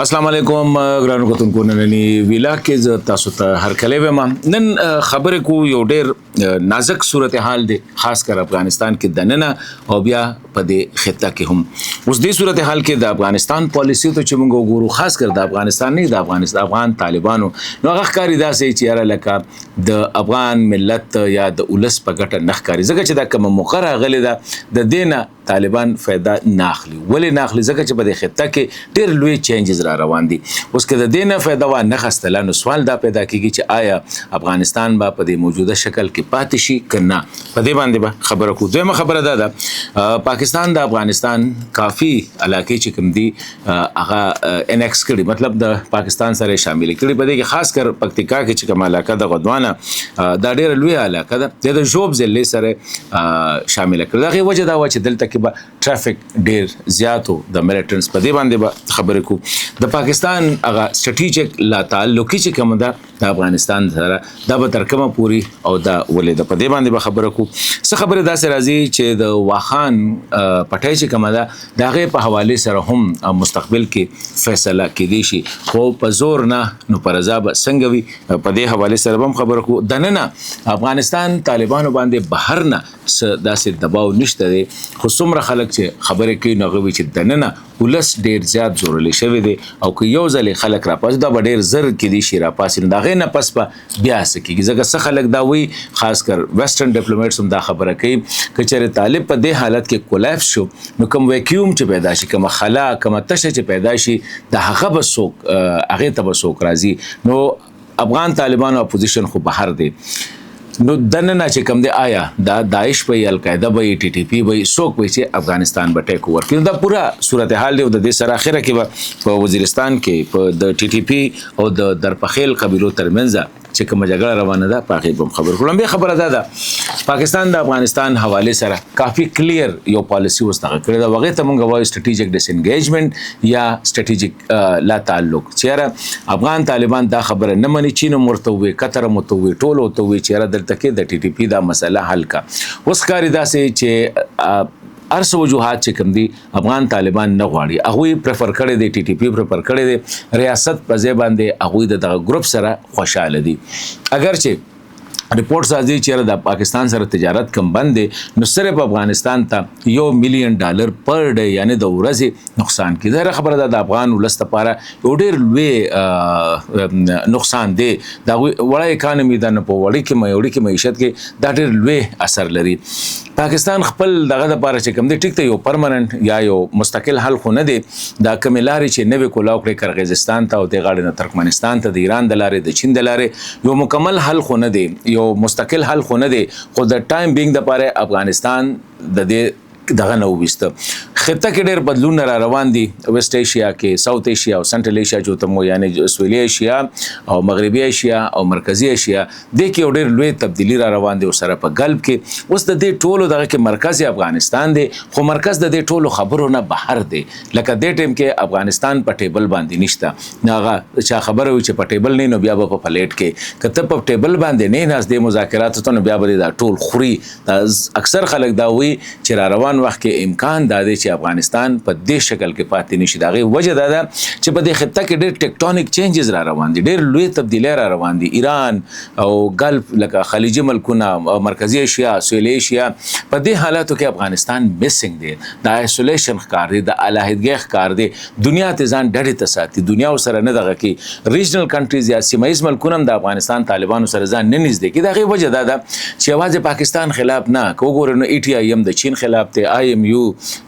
السلام علیکم ګرانو کتونکو نننی ویلا کې ز تاسو ته هر کله ومه نن خبرې کو یو ډېر نازک صورتحال دی خاص کر افغانستان کې دننه او بیا په دې خطه کې هم اوس دې صورتحال کې د افغانستان پالیسی ته چې موږ وګورو خاص کر د افغانستان نه د افغان طالبانو نو هغه ښکاري داسې چې یاره لکه د افغان ملت یا د ولس په ګټه نه ښکاري ځکه چې دا کومه موخه راغلې ده د دې نه طالبان فایده نه اخلي ولې نه اخلي ځکه چې په دې خطه کې ډېر لوی چینجز را روان دي اوس که د دې نه فایده وانه اخیستله نو سوال دا پیدا کېږي چې آیا افغانستان به په دې موجوده شکل کې پاتې شي که نه په دې باندې به خبره کوو دویمه خبره دا ده پاکستان د افغانستان کافي علاقې چې کوم دي هغه انیکس کړي مطلب د پاکستان سره شامل کړي په دې کې خاص کر پکتیکا کې چې کوم علاقه د غدوانه دا ډېره لویه علاقه ده د ژوب ضلعې سره شامل کړي د هغې وجه دا وه چې دلته کې به ټرافیک ډېر زیاتو د میلیټنټس په دې باندې به خبرې کوو د پاکستان هغه سټریټیجیک لا تعلقي چې کوم ده د افغانستان سره دا به تر کومه پورې او دا ولې ده په دې باندې به خبره کوو څه خبرې داسې راځي چې د واخان پټۍ چې کومه ده د هغې په حوالې سره هم مستقبل کې فیصله کېدی شي خو په زور نه نو په رضا به څنګه وي په دې حوالې سره به هم خبره کوو دننه افغانستان طالبانو باندې بهر نه څه داسې دباو نشته دی خو څومره خلک چې خبرې کوي نو هغه وایي چې دننه ولس ډېر زیات زورلی شوی دی او که یو ځلې خلک راپاس دا به ډېر زر کېدی شي راپاسي نو د هغې نه پس به بیا څه کېږي ځکه څه خلک دا وایي خاص کر ویسټرن ډیپلومیټس هم دا خبره کوي که چېرې طالب په دې حالت کې کولیپس شو نو کوم ویکیوم چې پیدا شي کومه خلا کومه تشه چې پیدا شي د هغه به څوک هغې ته به څوک راځي نو افغان طالبانو اپوزیشن خو بهر دی نو دننه چې کوم دی آیا دا داعش به القاعده به ټي ټي پی به څوک وایي چې افغانستان به ټیک اوور کړي دا پوره صورتحال دی او د دې سره اخره کې به په وزیرستان کې په د ټي ټي پی او د درپخیل قبیلو ترمنځ چې کومه جګړه روانه ده په هغې به هم خبر کړو بیا خبره دا ده پاکستان د افغانستان حوالې سره کافي کلیر یو پالیسي اوس دغه کړې ده هغې ته موږ وایو سټریټیجیک ډس انګیجمنټ یا سټریټیجیک لا تعلق چې یاره افغان طالبان دا خبره نه مني چین هم ورته ووایي قطر هم ورته ووایي ټول ورته ووایي چې یاره دلته کې د ټي ټي پي دا مسله حل کا اوس ښکاري داسې چې هر څه وجوهات چې کوم دي افغان طالبان نه غواړي هغوی پرفر کړی دی ټي ټي پي پرفر کړی دی ریاست په ځای باندې هغوی د دغه ګروپ سره خوشحاله دي اگر چې رپورټ راځي چې د پاکستان سره تجارت کم بند دی نو صرف افغانستان ته $1 ملین پر ډے یعنی د ورځې نقصان کیږي دا خبره ده د افغان ولس لپاره یو ډېر لوی نقصان دی دا وړه اکانومي ده نه په وړي کې معیشت کې دا ډېر لوی اثر لري پاکستان خپل دغه لپاره چې کوم دی ټیک ته یو پرمننت یا یو مستقل حل خو نه دی دا کومې لارې چې نوې کولاو کړې قرغیزستان ته او د غاړې نه ترکمنستان ته د ایران د لارې د چین د لارې یو مکمل حل خو نه دی یو مستقل حل خو نه دی خو د ټایم بینګ دپاره افغانستان د دې دغه نه وویسته خطه کې ډېر بدلونه را روان دي ویسټ ایشیا کې ساوث ایشیا او سنټرل ایشیا جو ته مو یعنی سویلي ایشیا او مغربي ایشیا او مرکزی ایشیا دې کې ډېر لوی تبدیلی را روان دي او سره په غلب کې اوس د دې ټولو دغه کې مرکزی افغانستان دی خو مرکز د دې ټولو خبرو نه بهر دی لکه دې ټیم کې افغانستان په ټیبل باندې نشته هغه چا خبره وي چې په ټیبل نه نو بیا به په پلیټ کې که ته په ټیبل باندې نه ناست دی مذاکراتو ته نو بیا به دا ټول خوري اکثر خلک دا وایي چې را روان وخت کې امکان دا دی چې افغانستان په دې شکل کې پاتې نشي د هغې وجه دا ده چې په دې خطه کې ډېر ټیکټونیک چینجز را روان دي ډېر لوی تبدیلی را روان دي ایران او ګلف لکه خلیجي ملکونه مرکزي ایشیا سویلي ایشیا په دې حالاتو کې افغانستان میسنګ دی د آیسولیشن ښکار دی د علاحدګۍ ښکار دی دنیا ته ځان ډډې ته ساتي دنیا ورسره نه دغه کوي ریجنل کنټریز یا سیمه ییز ملکونه هم د افغانستان طالبانو سره ځان نه نږدې کوي د هغې وجه دا ده چې یوازې پاکستان خلاف نه که وګورو نو ای ټي آی ایم د چین خلاف دی آی ایم یو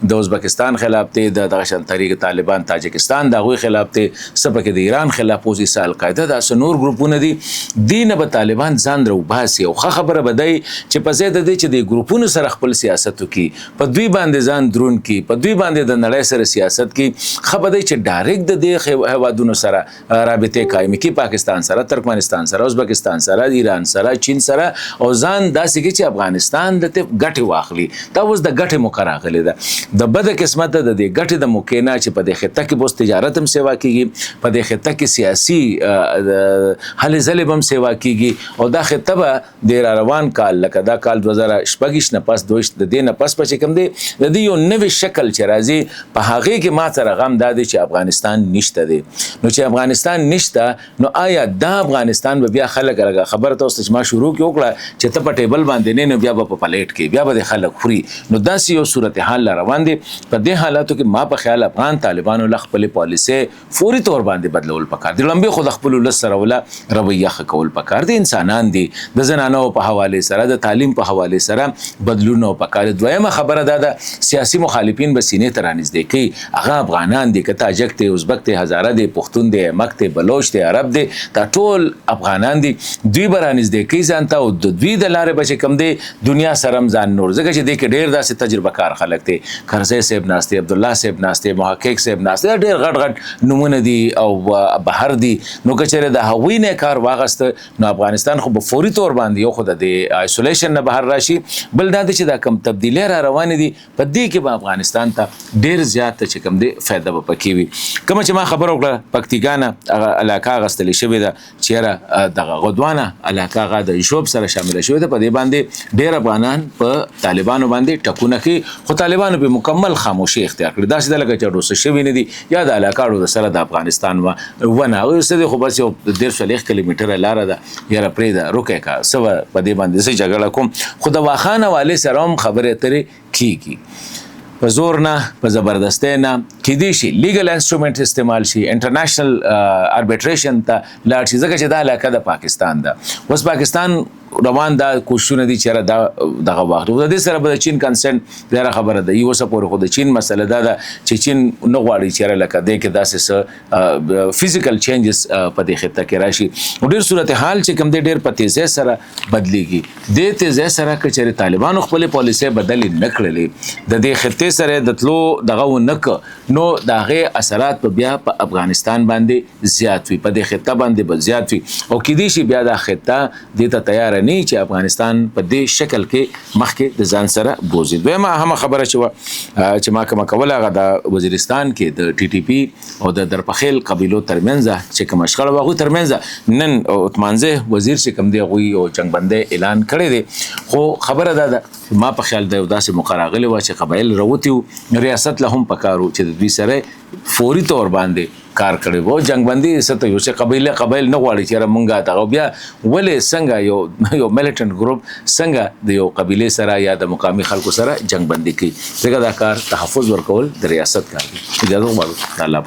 د ازبکستان خلاف دی د دغه شان تحریک طالبان تاجکستان د هغوی خلاف دی څه پکې د ایران خلاف اوس عیسی القاعده داسې نور ګروپونه دي دې نه به طالبان ځان راوباسي او ښه خبره به دی چې په ځای د دې چې د ګروپونو سره خپل سیاست وکړي په دوی باندې ځان دروند کړي په دوی باندې د نړۍ سره سیاست کړي ښه به دی چې ډایرکټ د دې هیوادونو سره رابطې قایم کړي پاکستان سره ترکمنستان سره ازبکستان سره ایران سره چین سره او ځان داسې کړي چې افغانستان دته ګټې واخلي دا اوس د ګټې موقع راغلی ده د بده قسمت د دې ګټې د موقع نه چې په دې خطه کې بوس تجارت هم سیوا کیږي په دې خطه کې سیاسي هلې ځلې هم سیوا کیږي او دا خطه به د روان کال لکه دا کال 2026 نه پس د دې نه پس چې کوم دی د دې یو نوې شکل چې راځي په هغې کې ما سره غم دا دی چې افغانستان نشته دی نو چې افغانستان نشته نو آیا دا افغانستان به بیا خلک راغه خبره تاسو چې ما شروع کې وکړه چې ته په ټیبل باندې نه بیا په پلیټ کې بیا به خلک خوري نو داسې یو صورتحال روان دي په دې حالاتو کې ما په خیال افغان طالبانو له خپل پالیسي فوري تور باندې بدلول پکار دي لمبي خود خپل ول سره ولا رویه خول پکار دي انسانان دي د زنانو په حواله سره د تعلیم په حواله سره بدلونو پکار دویمه خبره ده د سیاسي مخالفین به سینې ترانځ دي کې هغه افغانان دي که تاجک دي ازبک دي هزاره دي پښتون دي مک دي بلوچ دي عرب دي دا ټول افغانان دي دوی برانځ دي کې ځانته او د دوی د لارې بچ کم دي دنیا سرم ځان نور ځکه چې دې کې ډېر داسې تجربه کار خلک دي کرزی صاحب ناستي عبد الله صاحب ناستي محقق صاحب ناستي ډېر غټ نمونه دي او بهر دي نو که چېرې د هغوی نه کار واغسته نو افغانستان خو به فوري طور باندې یو خو د آیسولیشن نه بهر راشي بل دا چې دا کم تبدیلی را روانې دي په دې کې به افغانستان ته ډېر زیات چې کوم دی فایده به پکې وي کومه چې ما خبره وکړه پکتیکا نه علاقه اخیستلې شوې ده چېرې دغه غدوانه علاقه هغه د ژوب سره شامله شوې ده په دې باندې ډېر افغانان په طالبانو باندې ټکونه کوي خو طالبانو به مکمل خاموشي اختیار کړې داسې ده لکه چې ډوسه شوي نه دي یا د علاقه د سره د افغانستان ونه او څه خو بس یو 150 کیلومتره لاره ده یاره پرېږده روکې کا څه په دې باندې څه جګړه کوم خو د واخان حوالې سره هم خبرې اترې کیږي په زور نه په زبردستۍ نه کیدای شي لیګل انسټرومنټ استعمال شي انټرنیشنل اربیټریشن ته لاړ شي ځکه چې دا علاقه د پاکستان ده اوس پاکستان روان دا کوششونه دي چې دغه وخت د دې سره به د چین کنسنټ ډېره خبره ده یو څه پورې خو د چین مسله دا ده چې چین نه غواړي چې لکه دې کې داسې څه فزیکل چینجز په دې خطه کې راشي ډېر صورتحال چې کوم دی ډېر په تیزۍ سره بدلیږي دې تیزۍ سره که چېرې طالبانو خپلې پالیسۍ بدلې نه کړلې د دې خطې سره د تلو دغه ونه که نو د هغې اثرات به بیا په افغانستان باندې زیات وي په دې خطه باندې به زیات وي او کیدای شي بیا دا خطه دې ته تیاره نه چې افغانستان په دې شکل کې مخکې د ځان سره بوزي دویمه اهمه خبره چې ما کومه کوله هغه د وزیرستان کې د ټي ټي پي او د درپخیل قبیلو ترمنځ چې کومه شخړه وه هغوی ترمنځ نن عثمانزی وزیر چې کوم دی هغوی یو جنګبندۍ اعلان کړی دی خو خبره دا ده ما په خیال د یو داسې موقع راغلی وه چې قبایل راوتي وو ریاست له هم پکار و چې د دوی سره فوري طور باندې کار کړی وو جنګبندي څه یو چې قبایل نه غواړي چې مونږه دغه بیا ولې څنګه یو میلیټنټ ګروپ څنګه د یو قبیلې سره یا د مقامي خلکو سره جنګبندي کوي ځکه دا کار تحفظ ورکول د ریاست کار دی اجازه غواړو الله